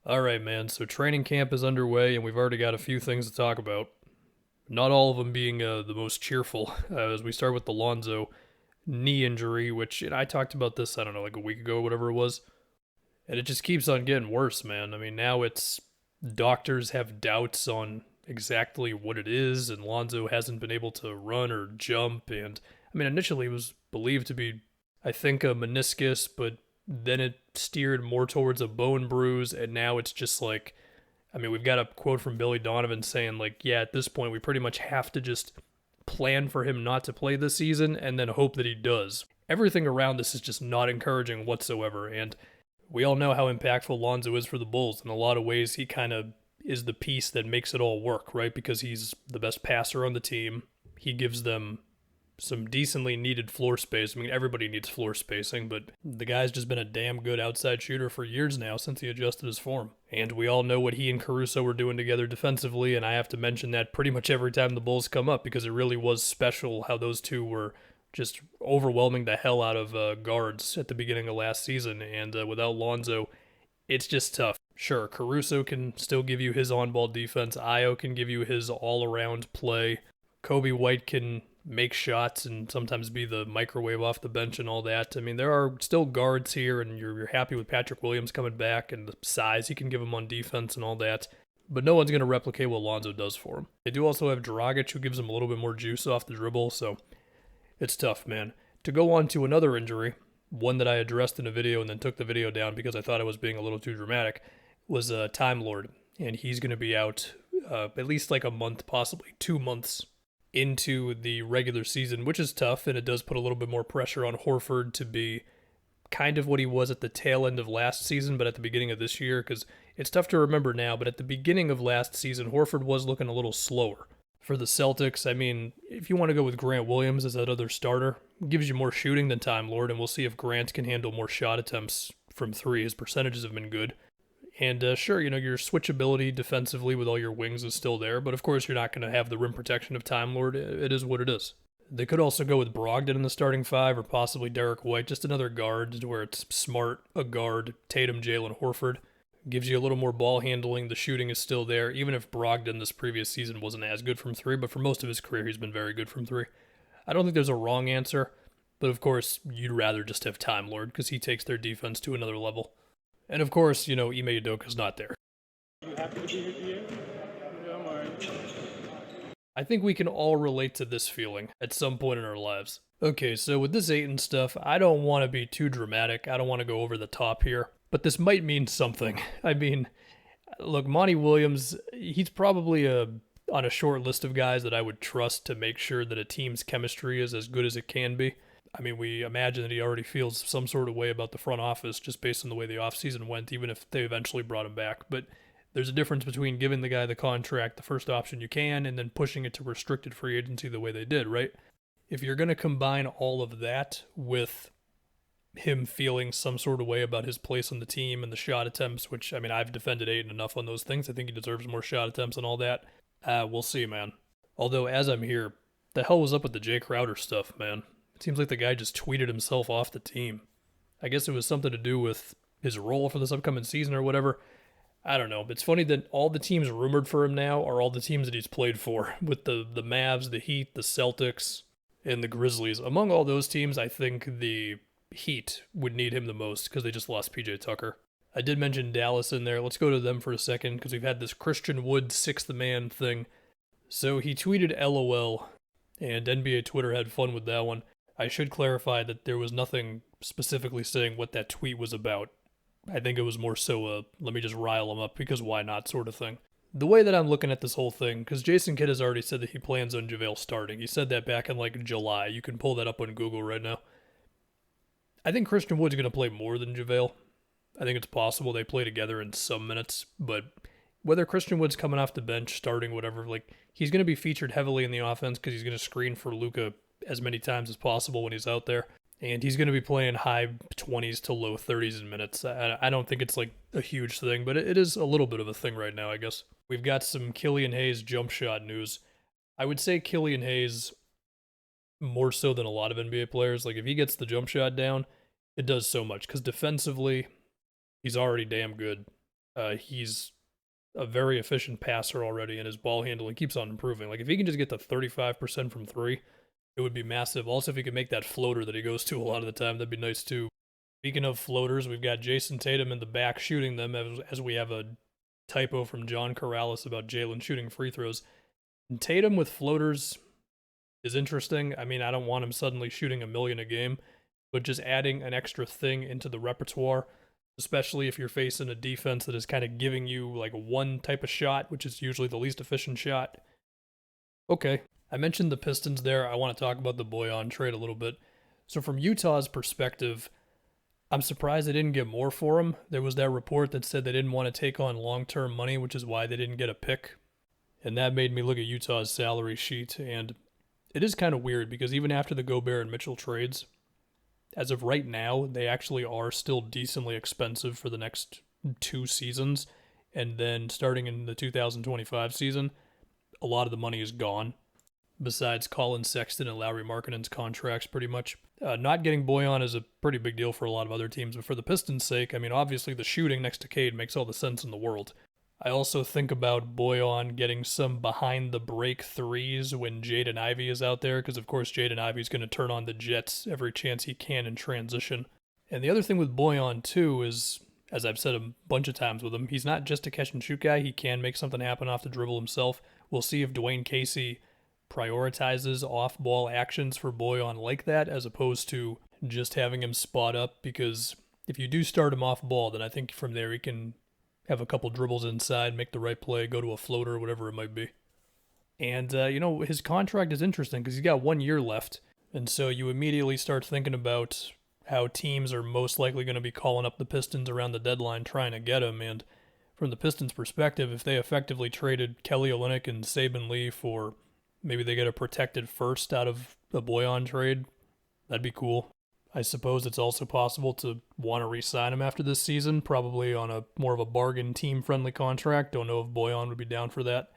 All right, man. So training camp is underway, and we've already got a few things to talk about. Not all of them being the most cheerful. As we start with the Lonzo knee injury, which I talked about this, I don't know, like a week ago, whatever it was, and it just keeps on getting worse, man. I mean, now it's doctors have doubts on exactly what it is, and Lonzo hasn't been able to run or jump. And I mean, initially it was believed to be, I think, a meniscus, but then it steered more towards a bone bruise, and now it's just like, I mean, we've got a quote from Billy Donovan saying, like, yeah, at this point, we pretty much have to just plan for him not to play this season and then hope that he does. Everything around this is just not encouraging whatsoever, and we all know how impactful Lonzo is for the Bulls. In a lot of ways, he kind of is the piece that makes it all work, right? Because he's the best passer on the team. He gives them some decently needed floor space. I mean, everybody needs floor spacing, but the guy's just been a damn good outside shooter for years now since he adjusted his form. And we all know what he and Caruso were doing together defensively, and I have to mention that pretty much every time the Bulls come up because it really was special how those two were just overwhelming the hell out of guards at the beginning of last season. And without Lonzo, it's just tough. Sure, Caruso can still give you his on-ball defense. Io can give you his all-around play. Kobe White can make shots and sometimes be the microwave off the bench and all that. I mean, there are still guards here, and you're happy with Patrick Williams coming back and the size he can give him on defense and all that. But no one's going to replicate what Lonzo does for him. They do also have Dragic, who gives him a little bit more juice off the dribble, so it's tough, man. To go on to another injury, one that I addressed in a video and then took the video down because I thought I was being a little too dramatic, was Time Lord. And he's going to be out at least like a month, possibly 2 months into the regular season, which is tough, and it does put a little bit more pressure on Horford to be kind of what he was at the tail end of last season, but at the beginning of this year, because it's tough to remember now, but at the beginning of last season, Horford was looking a little slower. For the Celtics, I mean, if you want to go with Grant Williams as that other starter, gives you more shooting than Time Lord, and we'll see if Grant can handle more shot attempts from three. His percentages have been good. And sure, your switchability defensively with all your wings is still there, but of course you're not going to have the rim protection of Time Lord. It is what it is. They could also go with Brogdon in the starting five, or possibly Derek White, just another guard where it's Smart, a guard, Tatum, Jalen, Horford. Gives you a little more ball handling. The shooting is still there, even if Brogdon this previous season wasn't as good from three, but for most of his career he's been very good from three. I don't think there's a wrong answer, but of course you'd rather just have Time Lord because he takes their defense to another level. And of course, Ime Udoka's not there. You happy to be with you? Yeah, I'm alright. I think we can all relate to this feeling at some point in our lives. Okay, so with this Ayton stuff, I don't want to be too dramatic. I don't want to go over the top here, but this might mean something. I mean, look, Monty Williams, he's probably on a short list of guys that I would trust to make sure that a team's chemistry is as good as it can be. I mean, we imagine that he already feels some sort of way about the front office just based on the way the offseason went, even if they eventually brought him back. But there's a difference between giving the guy the contract, the first option you can, and then pushing it to restricted free agency the way they did, right? If you're going to combine all of that with him feeling some sort of way about his place on the team and the shot attempts, which, I mean, I've defended Ayton enough on those things. I think he deserves more shot attempts and all that. We'll see, man. Although, as I'm here, the hell was up with the Jay Crowder stuff, man? It seems like the guy just tweeted himself off the team. I guess it was something to do with his role for this upcoming season or whatever. I don't know. It's funny that all the teams rumored for him now are all the teams that he's played for, with the Mavs, the Heat, the Celtics, and the Grizzlies. Among all those teams, I think the Heat would need him the most because they just lost PJ Tucker. I did mention Dallas in there. Let's go to them for a second because we've had this Christian Wood sixth man thing. So he tweeted LOL, and NBA Twitter had fun with that one. I should clarify that there was nothing specifically saying what that tweet was about. I think it was more so let me just rile him up because why not sort of thing. The way that I'm looking at this whole thing, because Jason Kidd has already said that he plans on JaVale starting. He said that back in like July. You can pull that up on Google right now. I think Christian Wood's going to play more than JaVale. I think it's possible they play together in some minutes, but whether Christian Wood's coming off the bench, starting, whatever, like he's going to be featured heavily in the offense because he's going to screen for Luka as many times as possible when he's out there. And he's going to be playing high 20s to low 30s in minutes. I don't think it's like a huge thing, but it is a little bit of a thing right now, I guess. We've got some Killian Hayes jump shot news. I would say Killian Hayes more so than a lot of NBA players. Like if he gets the jump shot down, it does so much because defensively, he's already damn good. He's a very efficient passer already, and his ball handling keeps on improving. Like, if he can just get to 35% from three, it would be massive. Also, if he could make that floater that he goes to a lot of the time, that'd be nice too. Speaking of floaters, we've got Jayson Tatum in the back shooting them, as we have a typo from John Corrales about Jalen shooting free throws. And Tatum with floaters is interesting. I mean, I don't want him suddenly shooting a million a game, but just adding an extra thing into the repertoire, especially if you're facing a defense that is kind of giving you like one type of shot, which is usually the least efficient shot. Okay, I mentioned the Pistons there. I want to talk about the Bojan trade a little bit. So, from Utah's perspective, I'm surprised they didn't get more for him. There was that report that said they didn't want to take on long-term money, which is why they didn't get a pick. And that made me look at Utah's salary sheet, and it is kind of weird because even after the Gobert and Mitchell trades, as of right now, they actually are still decently expensive for the next 2 seasons. And then starting in the 2025 season, a lot of the money is gone. Besides Colin Sexton and Lauri Markkanen's contracts, pretty much. Not getting Bojan is a pretty big deal for a lot of other teams, but for the Pistons' sake, I mean, obviously the shooting next to Cade makes all the sense in the world. I also think about Bojan getting some behind-the-break threes when Jaden Ivey is out there, because of course Jaden Ivey's going to turn on the Jets every chance he can in transition. And the other thing with Bojan, too, is, as I've said a bunch of times with him, he's not just a catch-and-shoot guy. He can make something happen off the dribble himself. We'll see if Dwayne Casey prioritizes off-ball actions for Bojan like that, as opposed to just having him spot up, because if you do start him off-ball, then I think from there he can have a couple dribbles inside, make the right play, go to a floater, whatever it might be. And, his contract is interesting because he's got 1 year left. And so you immediately start thinking about how teams are most likely going to be calling up the Pistons around the deadline trying to get him. And from the Pistons' perspective, if they effectively traded Kelly Olynyk and Saben Lee for maybe they get a protected first out of a Bojan trade, that'd be cool. I suppose it's also possible to want to re-sign him after this season, probably on a more of a bargain team-friendly contract. Don't know if Bojan would be down for that.